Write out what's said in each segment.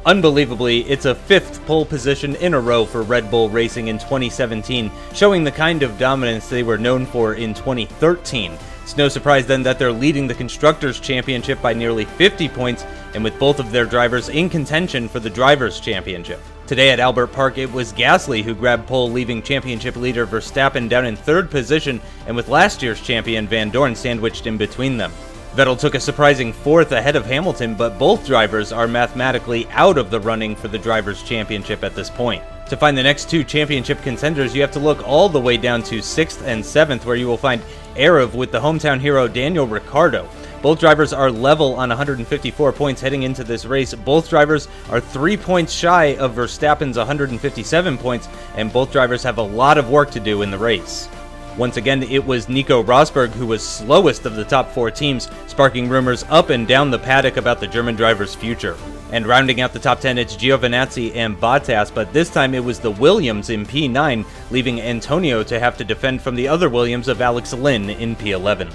Unbelievably, it's a 5th pole position in a row for Red Bull Racing in 2017, showing the kind of dominance they were known for in 2013. It's no surprise then that they're leading the Constructors' Championship by nearly 50 points, and with both of their drivers in contention for the Drivers' Championship. Today at Albert Park, it was Gasly who grabbed pole, leaving championship leader Verstappen down in 3rd position, and with last year's champion Van Dorn sandwiched in between them. Vettel took a surprising 4th ahead of Hamilton, but both drivers are mathematically out of the running for the Drivers' Championship at this point. To find the next 2 championship contenders, you have to look all the way down to 6th and 7th, where you will find aarava with the hometown hero Daniel Ricciardo. Both drivers are level on 154 points heading into this race. Both drivers are 3 points shy of Verstappen's 157 points, and both drivers have a lot of work to do in the race. Once again, it was Nico Rosberg who was slowest of the top 4 teams, sparking rumors up and down the paddock about the German driver's future. And rounding out the top 10, it's Giovinazzi and Bottas, but this time it was the Williams in P9, leaving Antonio to have to defend from the other Williams of Alex Lynn in P11.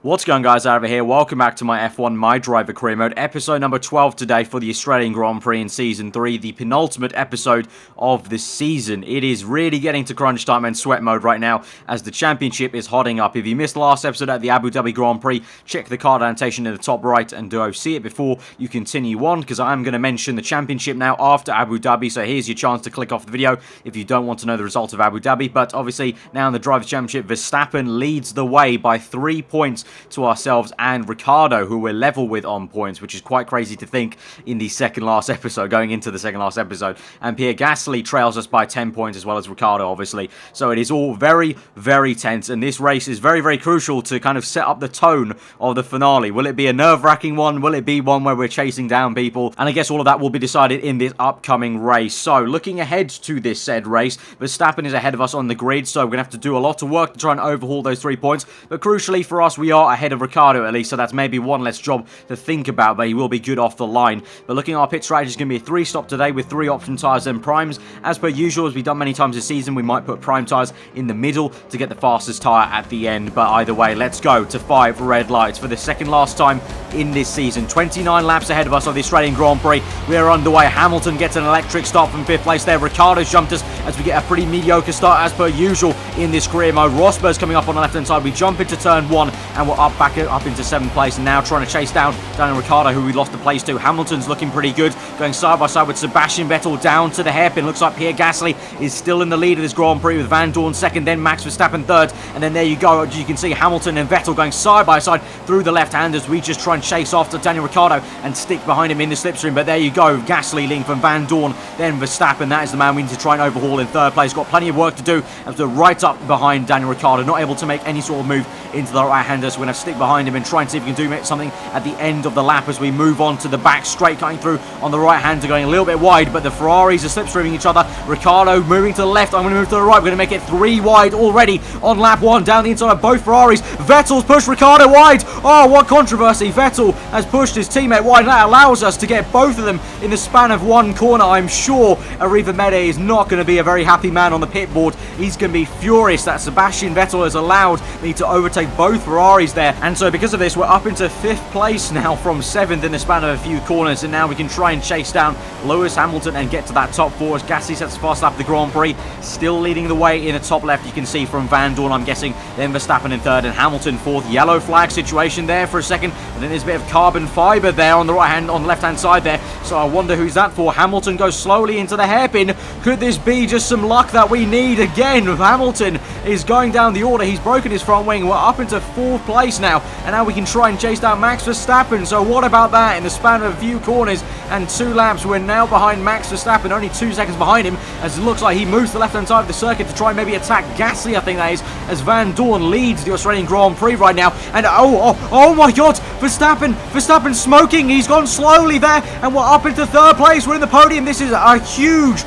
What's going on, guys? Aarava here. Welcome back to my F1 MyDriver career mode, episode number 12 today for the Australian Grand Prix in Season 3, the penultimate episode of the season. It is really getting to crunch time and sweat mode right now as the championship is hotting up. If you missed the last episode at the Abu Dhabi Grand Prix, check the card annotation in the top right and do see it before you continue on, because I am going to mention the championship now after Abu Dhabi, so here's your chance to click off the video if you don't want to know the result of Abu Dhabi. But obviously, now in the Drivers' Championship, Verstappen leads the way by 3 points to ourselves and Ricciardo, who we're level with on points, which is quite crazy to think in the second last episode, going into the second last episode. And Pierre Gasly trails us by 10 points, as well as Ricciardo, obviously. So it is all very, very tense, and this race is very, very crucial to kind of set up the tone of the finale. Will it be a nerve-wracking one? Will it be one where we're chasing down people? And I guess all of that will be decided in this upcoming race. So looking ahead to this said race, Verstappen is ahead of us on the grid, so we're going to have to do a lot of work to try and overhaul those 3 points. But crucially for us, we are ahead of Ricciardo at least, so that's maybe one less job to think about, but he will be good off the line. But looking at our pit strategy, is going to be a 3-stop today with 3 option tyres and primes. As per usual, as we've done many times this season, we might put prime tyres in the middle to get the fastest tyre at the end. But either way, let's go to 5 red lights for the second last time in this season. 29 laps ahead of us of the Australian Grand Prix. We are underway. Hamilton gets an electric start from 5th place there. Ricciardo's jumped us as we get a pretty mediocre start as per usual in this career mode. Rosberg's coming up on the left-hand side. We jump into turn 1 and we're back up into 7th place, and now trying to chase down Daniel Ricciardo, who we lost the place to. Hamilton's looking pretty good, going side by side with Sebastian Vettel down to the hairpin. Looks like Pierre Gasly is still in the lead of this Grand Prix with Van Dorn 2nd, then Max Verstappen 3rd, and then there you go. As you can see, Hamilton and Vettel going side by side through the left-handers. We just try and chase after Daniel Ricciardo and stick behind him in the slipstream, but there you go. Gasly leading from Van Dorn, then Verstappen. That is the man we need to try and overhaul in 3rd place. Got plenty of work to do as we're right up behind Daniel Ricciardo, not able to make any sort of move into the right-hander, so we're going to stick behind him and try and see if we can do something at the end of the lap as we move on to the back straight, cutting through on the right-hander, going a little bit wide, but the Ferraris are slipstreaming each other. Ricciardo moving to the left. I'm going to move to the right. We're going to make it 3 wide already on lap 1, down the inside of both Ferraris. Vettel's pushed Ricciardo wide. Oh, what controversy. Vettel has pushed his teammate wide, and that allows us to get both of them in the span of 1 corner. I'm sure Arriva Mede is not going to be a very happy man on the pit board. He's going to be furious that Sebastian Vettel has allowed me to overtake both Ferraris there, and so because of this, we're up into 5th place now from 7th in the span of a few corners, and now we can try and chase down Lewis Hamilton and get to that top 4 as Gasly sets the fast lap of the Grand Prix, still leading the way in the top left. You can see from Van Dorn, I'm guessing, then Verstappen in 3rd and Hamilton 4th. Yellow flag situation there for a second, and then there's a bit of carbon fibre there on the on the left-hand side there, so I wonder who's that for. Hamilton goes slowly into the hairpin. Could this be just some luck that we need again? Hamilton is going down the order. He's broken his front wing. We're up into 4th place now, and now we can try and chase down Max Verstappen. So what about that? In the span of a few corners and 2 laps, we're now behind Max Verstappen, only 2 seconds behind him, as it looks like he moves to the left-hand side of the circuit to try and maybe attack Gasly, I think that is, as Van Dorn leads the Australian Grand Prix right now. And oh my god, Verstappen smoking. He's gone slowly there, and we're up into 3rd place. We're in the podium. This is a huge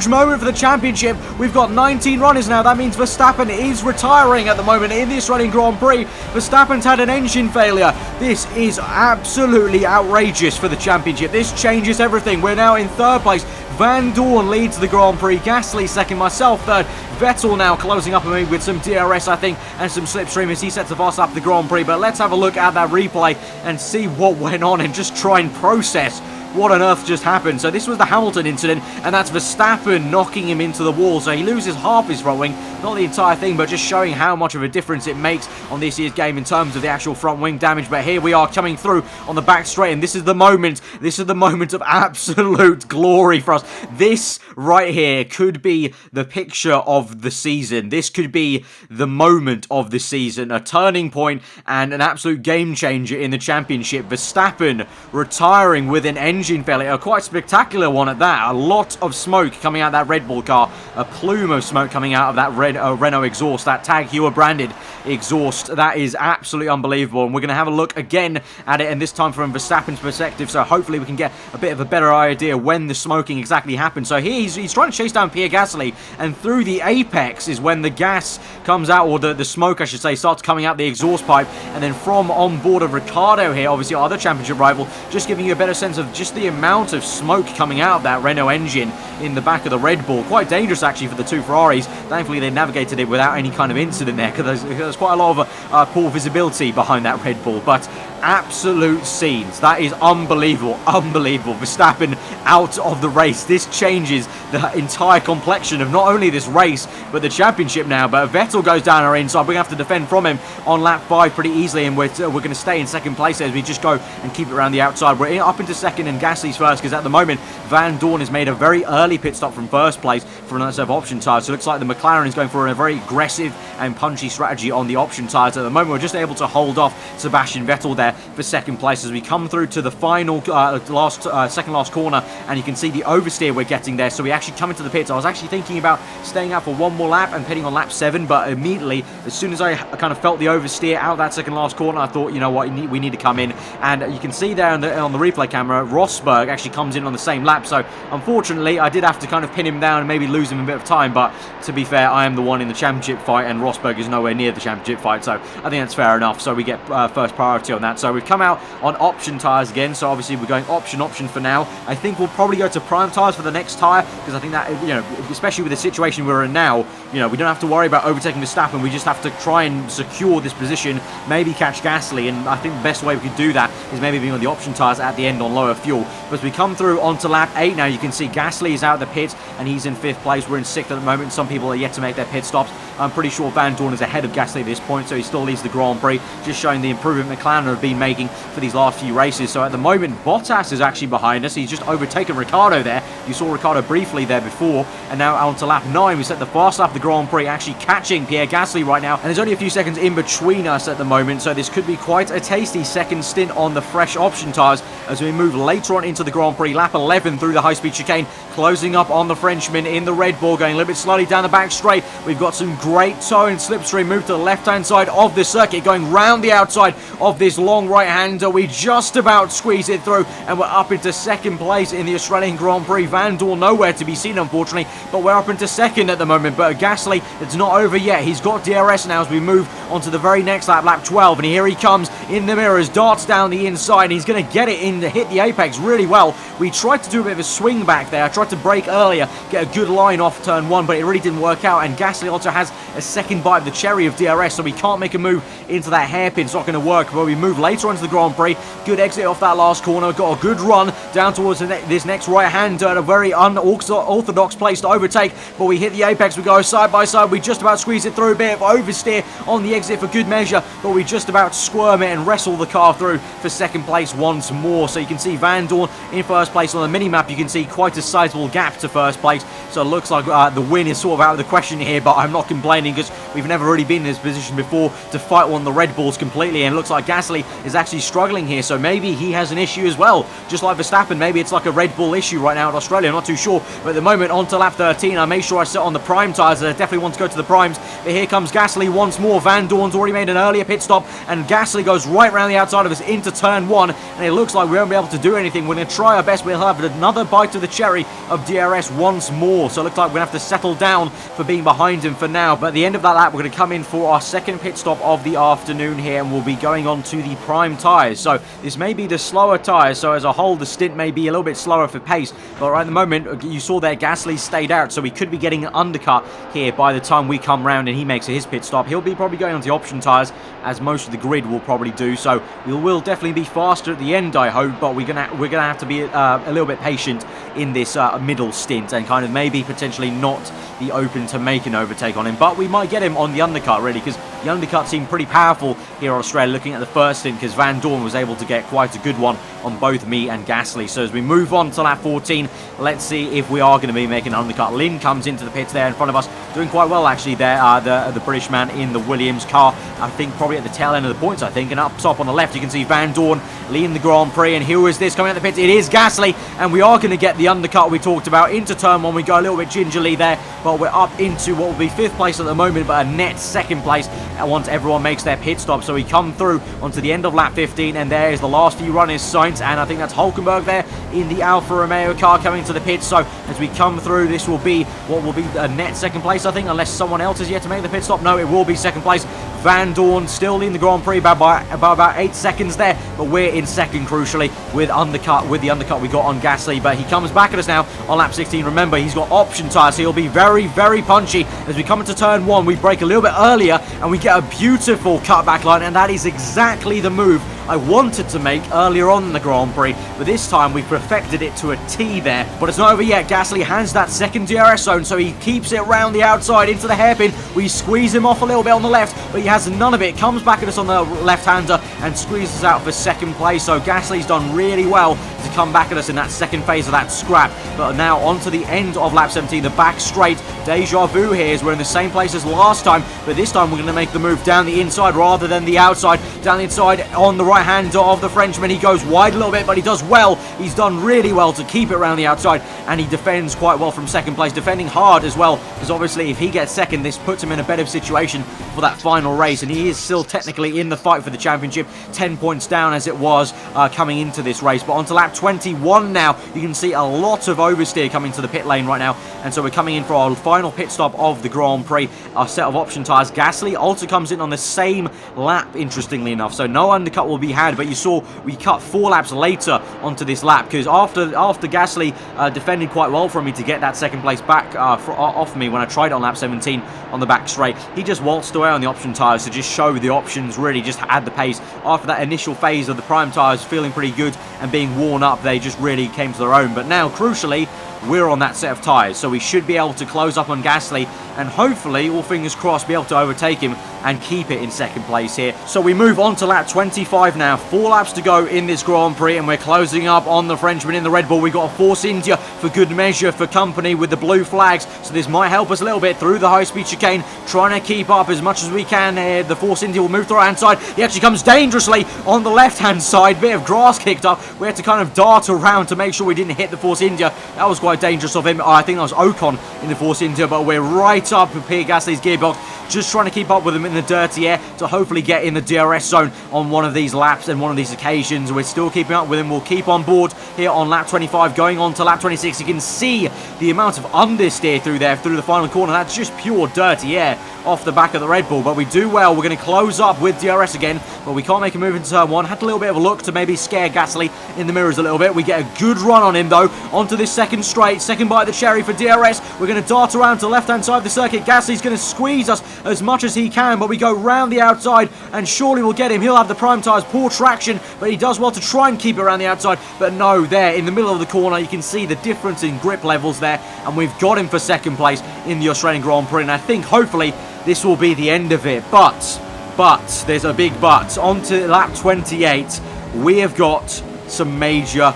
moment for the championship. We've got 19 runners now. That means Verstappen is retiring at the moment in the Australian Grand Prix. Verstappen's had an engine failure. This is absolutely outrageous for the championship. This changes everything. We're now in 3rd place. Van Dorn leads the Grand Prix, Gasly second, myself third, Vettel now closing up on me with some DRS, I think, and some slipstream as he sets to fast up the Grand Prix. But let's have a look at that replay and see what went on and just try and process what on earth just happened. So this was the Hamilton incident, and that's Verstappen knocking him into the wall. So he loses half his front wing, not the entire thing, but just showing how much of a difference it makes on this year's game in terms of the actual front wing damage. But here we are coming through on the back straight, and this is the moment of absolute glory for us. This right here could be the picture of the season. This could be the moment of the season, a turning point and an absolute game changer in the championship. Verstappen retiring with an engine failure, a quite spectacular one at that. A lot of smoke coming out of that Red Bull car, a plume of smoke coming out of that Renault exhaust, that Tag Heuer branded exhaust. That is absolutely unbelievable, and we're going to have a look again at it, and this time from Verstappen's perspective, so hopefully we can get a bit of a better idea when the smoking exactly happened. So here he's trying to chase down Pierre Gasly, and through the apex is when the gas comes out, or the smoke I should say, starts coming out the exhaust pipe, and then from on board of Ricciardo here, obviously our other championship rival, just giving you a better sense of just the amount of smoke coming out of that Renault engine in the back of the Red Bull. Quite dangerous actually for the two Ferraris. Thankfully they navigated it without any kind of incident there, because there's quite a lot of poor visibility behind that Red Bull. But absolute scenes. That is unbelievable. Verstappen out of the race. This changes the entire complexion of not only this race, but the championship now. But Vettel goes down our inside. We're going to have to defend from him on lap 5 pretty easily, and we're going to stay in second place as we just go and keep it around the outside. We're up into second, and Gasly's first, because at the moment Van Dorn has made a very early pit stop from first place for another set of option tyres. So it looks like the McLaren is going for a very aggressive and punchy strategy on the option tyres. At the moment we're just able to hold off Sebastian Vettel there for second place as we come through to the final second last corner, and you can see the oversteer we're getting there. So we actually come into the pits. I was actually thinking about staying out for one more lap and pitting on lap 7, but immediately as soon as I kind of felt the oversteer out that second last corner, I thought, you know what, we need to come in. And you can see there on the replay camera, Rosberg actually comes in on the same lap. So unfortunately I did have to kind of pin him down and maybe lose him a bit of time, but to be fair, I am the one in the championship fight and Rosberg is nowhere near the championship fight, so I think that's fair enough. So we get first priority on that. So we've come out on option tyres again, so obviously we're going option for now. I think we'll probably go to prime tyres for the next tyre, because I think that, you know, especially with the situation we're in now, you know, we don't have to worry about overtaking Verstappen. We just have to try and secure this position, maybe catch Gasly, and I think the best way we could do that is maybe being on the option tyres at the end on lower fuel. But as we come through onto lap 8 now, you can see Gasly is out of the pit and he's in 5th place. We're in 6th at the moment. Some people are yet to make their pit stops. I'm pretty sure Van Dorn is ahead of Gasly at this point, so he still leads the Grand Prix, just showing the improvement McLaren have been making for these last few races. So at the moment, Bottas is actually behind us. He's just overtaken Ricciardo there. You saw Ricciardo briefly there before, and now on to lap 9. We set the fast lap of the Grand Prix, actually catching Pierre Gasly right now, and there's only a few seconds in between us at the moment, so this could be quite a tasty second stint on the fresh option tyres as we move later on into the Grand Prix. Lap 11 through the high-speed chicane, closing up on the Frenchman in the Red Bull, going a little bit slowly down the back straight. We've got some great toe and slipstream move to the left-hand side of the circuit, going round the outside of this long right-hander. We just about squeeze it through, and we're up into second place in the Australian Grand Prix. Van Dorn nowhere to be seen, unfortunately, but we're up into second at the moment. But Gasly, it's not over yet. He's got DRS now as we move onto the very next lap, lap 12, and here he comes in the mirrors, darts down the inside, and he's going to get it in to hit the apex really well. We tried to do a bit of a swing back there. I tried to brake earlier, get a good line off turn 1, but it really didn't work out, and Gasly also has a second bite of the cherry of DRS, so we can't make a move into that hairpin. It's not going to work, but we move later onto the Grand Prix. Good exit off that last corner. Got a good run down towards this next right-hander at a very unorthodox place to overtake, but we hit the apex. We go side by side. We just about squeeze it through. A bit of oversteer on the exit for good measure, but we just about squirm it and wrestle the car through for second place once more. So you can see Van Dorn in first place. On the mini-map, you can see quite a sizable gap to first place, so it looks like the win is sort of out of the question here, but I'm not complaining because we've never really been in this position before to fight one of the Red Bulls completely, and it looks like Gasly is actually struggling here, so maybe he has an issue as well, just like Verstappen. Maybe it's like a Red Bull issue right now in Australia, I'm not too sure. But at the moment, on to lap 13, I make sure I sit on the prime tyres. I definitely want to go to the primes, but here comes Gasly once more. Van Dorn's already made an earlier pit stop, and Gasly goes right round the outside of us into turn 1, and it looks like we won't be able to do anything. We're going to try our best. We'll have another bite of the cherry of DRS once more, so it looks like we're going to have to settle down for being behind him for now. now, but at the end of that lap, we're going to come in for our second pit stop of the afternoon here, and we'll be going on to the prime tyres. So this may be the slower tyres, so as a whole, the stint may be a little bit slower for pace, but right at the moment, you saw there Gasly stayed out, so we could be getting an undercut here by the time we come round and he makes his pit stop. He'll be probably going on the option tyres, as most of the grid will probably do, so we will definitely be faster at the end, I hope, but we're gonna have to be a little bit patient in this middle stint and kind of maybe potentially not be open to make an overtake on him, but we might get him on the undercut really, because the undercut seemed pretty powerful here in Australia looking at the first stint, because Van Dorn was able to get quite a good one on both me and Gasly. So as we move on to lap 14, let's see if we are going to be making an undercut. Lynn comes into the pits there in front of us, doing quite well actually there, the British man in the Williams car, I think probably at the tail end of the points I think, and up top on the left you can see Van Dorn leading the Grand Prix, and who is this coming out the pits? It is Gasly, and we are going to get the undercut we talked about into turn 1. We go a little bit gingerly there, but we're up into what will be 5th place at the moment, but a net 2nd place once everyone makes their pit stop. So we come through onto the end of lap 15, and there is the last few runners, Sainz, and I think that's Hulkenberg there in the Alfa Romeo car coming to the pits. So as we come through, this will be what will be a net 2nd place, I think, unless someone else is yet to make the pit stop. No, it will be 2nd place. Van Dorn still in the Grand Prix by about 8 seconds there, but we're in 2nd crucially with the undercut we got on Gasly. But he comes back at us now on lap 16. Remember, he's got option tyres, so he'll be very, very punchy. As we come into turn 1, we brake a little bit earlier and we get a beautiful cutback line, and that is exactly the move I wanted to make earlier on in the Grand Prix, but this time we perfected it to a T there. But it's not over yet. Gasly has that 2nd DRS zone, so he keeps it round the outside into the hairpin. We squeeze him off a little bit on the left, but he has none of it. Comes back at us on the left-hander and squeezes out for 2nd place. So Gasly's done really well to come back at us in that 2nd phase of that scrap. But now on to the end of lap 17, the back straight. Deja vu here as we're in the same place as last time, but this time we're going to make the move down the inside rather than the outside. Down the inside on the right hand of the Frenchman. He goes wide a little bit, but he does well. He's done really well to keep it around the outside, and he defends quite well from 2nd place, defending hard as well, because obviously if he gets 2nd, this puts him in a better situation for that final race, and he is still technically in the fight for the championship, 10 points down as it was coming into this race. But onto lap 21 now, you can see a lot of oversteer coming to the pit lane right now, and so we're coming in for our final pit stop of the Grand Prix, our set of option tyres. Gasly also comes in on the same lap, interestingly enough, so no undercut will be had, but you saw we cut 4 laps later onto this lap, because after Gasly defended quite well for me to get that 2nd place back off me when I tried on lap 17 on the back straight, he just waltzed away on the option tyres to just show the options really just add the pace. After that initial phase of the prime tyres feeling pretty good and being worn up, they just really came to their own. But now, crucially, we're on that set of tyres, so we should be able to close up on Gasly and hopefully, all fingers crossed, be able to overtake him and keep it in 2nd place here. So we move on to lap 25 now. 4 laps to go in this Grand Prix, and we're closing up on the Frenchman in the Red Bull. We've got a Force India for good measure for company with the blue flags, so this might help us a little bit through the high-speed chicane, trying to keep up as much as we can here. The Force India will move to the right-hand side. He actually comes dangerously on the left-hand side. Bit of grass kicked up. We had to kind of dart around to make sure we didn't hit the Force India. That was quite dangerous of him. I think that was Ocon in the Force India, but we're right up with Pierre Gasly's gearbox, just trying to keep up with him in the dirty air to hopefully get in the DRS zone on one of these laps and one of these occasions. We're still keeping up with him. We'll keep on board here on lap 25. Going on to lap 26, you can see the amount of understeer through there, through the final corner. That's just pure dirty air off the back of the Red Bull, but we do well. We're going to close up with DRS again, but we can't make a move into turn 1. Had a little bit of a look to maybe scare Gasly in the mirrors a little bit. We get a good run on him though, onto this 2nd straight, 2nd bite of the cherry for DRS. We're going to dart around to the left-hand side of the circuit. Gasly's going to squeeze us as much as he can, but we go round the outside, and surely we'll get him. He'll have the prime tyres, poor traction, but he does well to try and keep it around the outside, but no, there in the middle of the corner, you can see the difference in grip levels there, and we've got him for 2nd place in the Australian Grand Prix, and I think hopefully this will be the end of it. But there's a big but. On to lap 28, we have got some major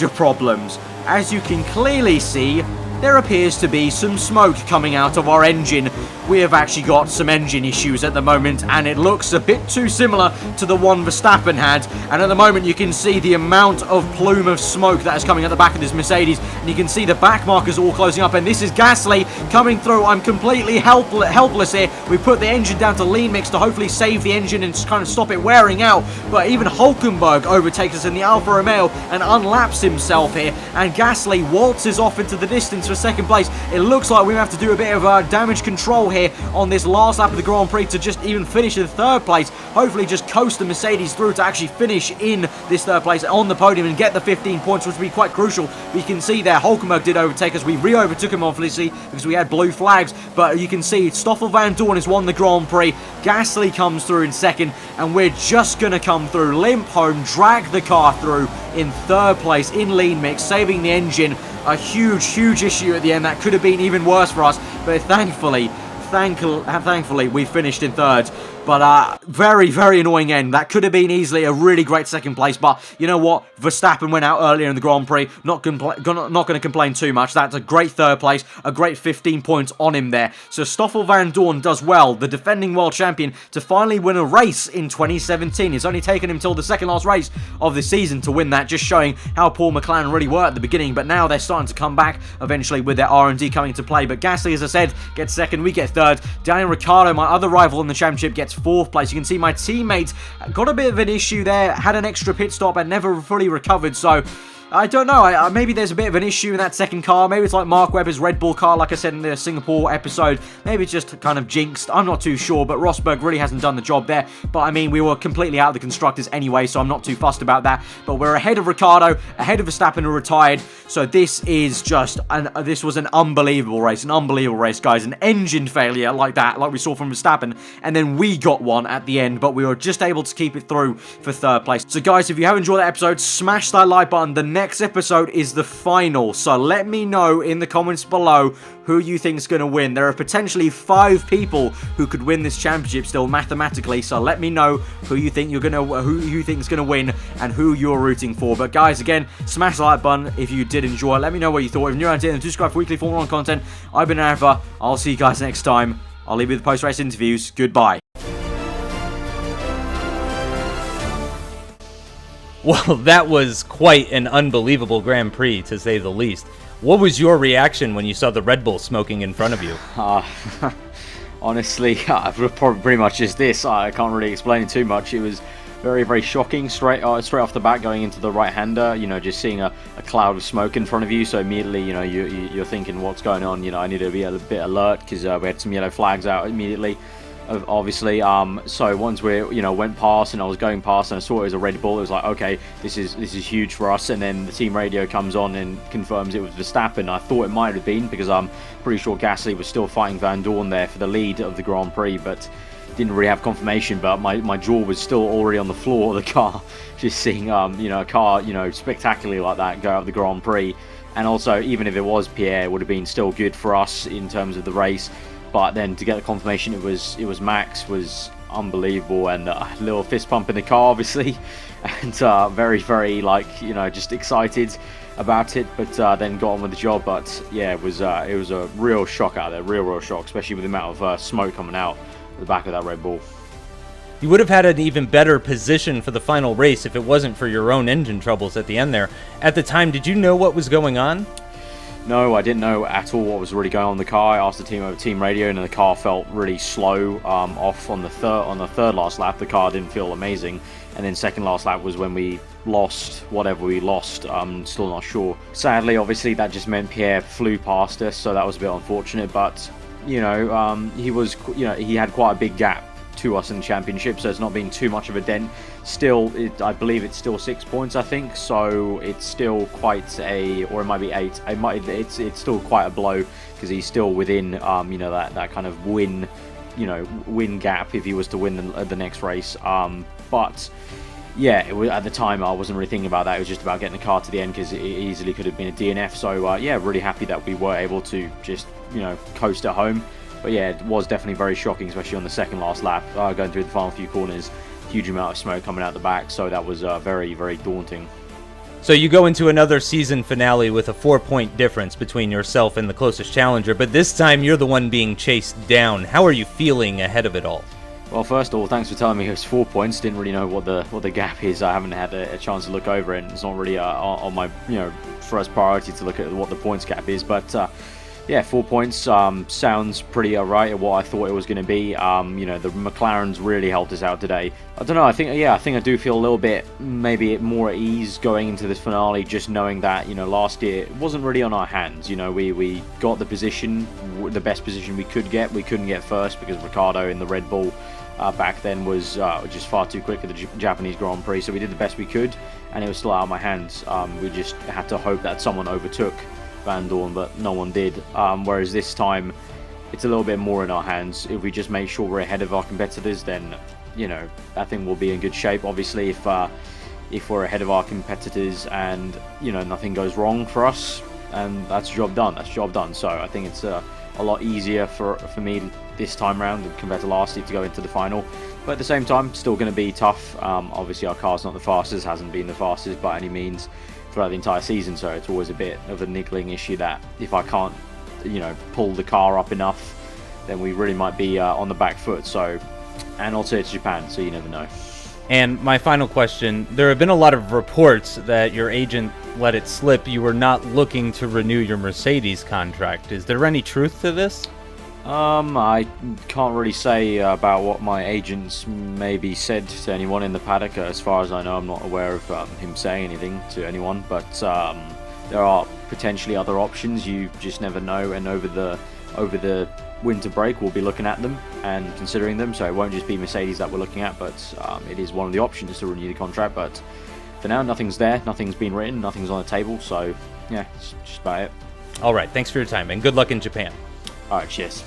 problems. As you can clearly see, there appears to be some smoke coming out of our engine. We have actually got some engine issues at the moment, and it looks a bit too similar to the one Verstappen had. And at the moment you can see the amount of plume of smoke that is coming at the back of this Mercedes, and you can see the back markers all closing up, and this is Gasly coming through. I'm completely helpless here. We put the engine down to lean mix to hopefully save the engine and just kind of stop it wearing out, but even Hulkenberg overtakes us in the Alfa Romeo and unlaps himself here, and Gasly waltzes off into the distance for 2nd place. It looks like we have to do a bit of damage control here here on this last lap of the Grand Prix to just even finish in third place. Hopefully just coast the Mercedes through to actually finish in this third place on the podium and get the 15 points, which would be quite crucial. We can see there, Hulkenberg did overtake us. We re-overtook him, obviously, because we had blue flags. But you can see Stoffel Vandoorne has won the Grand Prix. Gasly comes through in second, and we're just going to come through, limp home, drag the car through in third place in lean mix, saving the engine. A huge issue at the end that could have been even worse for us, but thankfully we finished in third. But very annoying end. That could have been easily a really great second place. But you know what? Verstappen went out earlier in the Grand Prix. Not going to complain too much. That's a great third place. A great 15 points on him there. So Stoffel Vandoorne does well, the defending world champion, to finally win a race in 2017. It's only taken him till the second last race of the season to win that, just showing how poor Mclaren really were at the beginning. But now they're starting to come back eventually with their R&D coming into play. But Gasly, as I said, gets second. We get third. Daniel Ricciardo, my other rival in the championship, gets fourth place. You can see my teammate got a bit of an issue there, had an extra pit stop and never fully recovered, so I don't know, maybe there's a bit of an issue in that second car. Maybe it's like Mark Webber's Red Bull car, like I said in the Singapore episode. Maybe it's just kind of jinxed. I'm not too sure, but Rosberg really hasn't done the job there. But I mean, we were completely out of the constructors anyway, so I'm not too fussed about that. But we're ahead of Ricciardo, ahead of Verstappen, who retired. So this is just, this was an unbelievable race, guys. An engine failure like that, like we saw from Verstappen. And then we got one at the end, but we were just able to keep it through for third place. So guys, if you have enjoyed that episode, smash that like button. The next episode is the final, so let me know in the comments below who you think is going to win. There are potentially 5 people who could win this championship still mathematically, so let me know who you think is going to win and who you're rooting for. But guys, again, smash the like button if you did enjoy. Let me know what you thought. If you're new around here, then subscribe for weekly Formula 1 content. I've been aarava. I'll see you guys next time. I'll leave you with the post-race interviews. Goodbye. Well, that was quite an unbelievable Grand Prix, to say the least. What was your reaction when you saw the Red Bull smoking in front of you? Honestly, pretty much just this. I can't really explain it too much. It was very shocking straight off the bat going into the right-hander. You know, just seeing a cloud of smoke in front of you. So immediately, you know, you're thinking, what's going on? You know, I need to be a bit alert because we had some yellow flags out immediately. Obviously, so once we went past and I was going past and I saw it was a Red Bull, it was like, okay, this is huge for us. And then the team radio comes on and confirms it was Verstappen. I thought it might have been because I'm pretty sure Gasly was still fighting Vandoorne there for the lead of the Grand Prix, but didn't really have confirmation. But my jaw was still already on the floor of the car, just seeing a car spectacularly like that go out of the Grand Prix. And also, even if it was Pierre, it would have been still good for us in terms of the race. But then to get the confirmation it was Max was unbelievable, and a little fist pump in the car, obviously, and very just excited about it. But then got on with the job. But yeah, it was a real shock out there, real shock, especially with the amount of smoke coming out the back of that Red Bull. You would have had an even better position for the final race if it wasn't for your own engine troubles at the end there. At the time, did you know what was going on? No, I didn't know at all what was really going on in the car. I asked the team over team radio, and the car felt really slow off on the third last lap. The car didn't feel amazing, and then second last lap was when we lost whatever we lost. I'm still not sure. Sadly, obviously, that just meant Pierre flew past us, so that was a bit unfortunate. But he had quite a big gap to us in the championship, so it's not been too much of a dent. Still, I believe it's still 6 points, I think, so it's still quite or it might be 8. It's still quite a blow because he's still within that kind of win gap if he was to win the next race. But yeah, at the time I wasn't really thinking about that. It was just about getting the car to the end because it easily could have been a DNF. So yeah, really happy that we were able to just coast at home. But yeah, it was definitely very shocking, especially on the second last lap, going through the final few corners. Huge amount of smoke coming out the back, so that was very daunting. So you go into another season finale with a 4-point difference between yourself and the closest challenger, but this time you're the one being chased down. How are you feeling ahead of it all? Well, first of all, thanks for telling me it was 4 points. Didn't really know what the gap is. I haven't had a chance to look over it. It's not really on my first priority to look at what the points gap is. But Yeah, 4 points sounds pretty alright at what I thought it was going to be. You know, the McLaren's really helped us out today. I don't know, I think I do feel a little bit maybe more at ease going into this finale, just knowing that, you know, last year it wasn't really on our hands. You know, we got the position, the best position we could get. We couldn't get first because Ricciardo in the Red Bull back then was just far too quick for the Japanese Grand Prix, so we did the best we could, and it was still out of my hands. We just had to hope that someone overtook Van Dorn, but no one did. Whereas this time, it's a little bit more in our hands. If we just make sure we're ahead of our competitors, then, you know, I think we'll be in good shape. Obviously, if we're ahead of our competitors and, you know, nothing goes wrong for us, and that's job done. That's job done. So I think it's a lot easier for me this time round compared to last year to go into the final. But at the same time, still going to be tough. Obviously, our car's not the fastest, hasn't been the fastest by any means throughout the entire season, so it's always a bit of a niggling issue that if I can't, you know, pull the car up enough, then we really might be on the back foot. So, and also it's Japan, so you never know. And my final question, there have been a lot of reports that your agent let it slip you were not looking to renew your Mercedes contract. Is there any truth to this? I can't really say about what my agents maybe said to anyone in the paddock. As far as I know, I'm not aware of him saying anything to anyone, but there are potentially other options. You just never know, and over the winter break we'll be looking at them and considering them, so it won't just be Mercedes that we're looking at, but it is one of the options to renew the contract. But for now, nothing's there, nothing's been written, nothing's on the table, so yeah, it's just about it. Alright, thanks for your time, and good luck in Japan. Alright, cheers.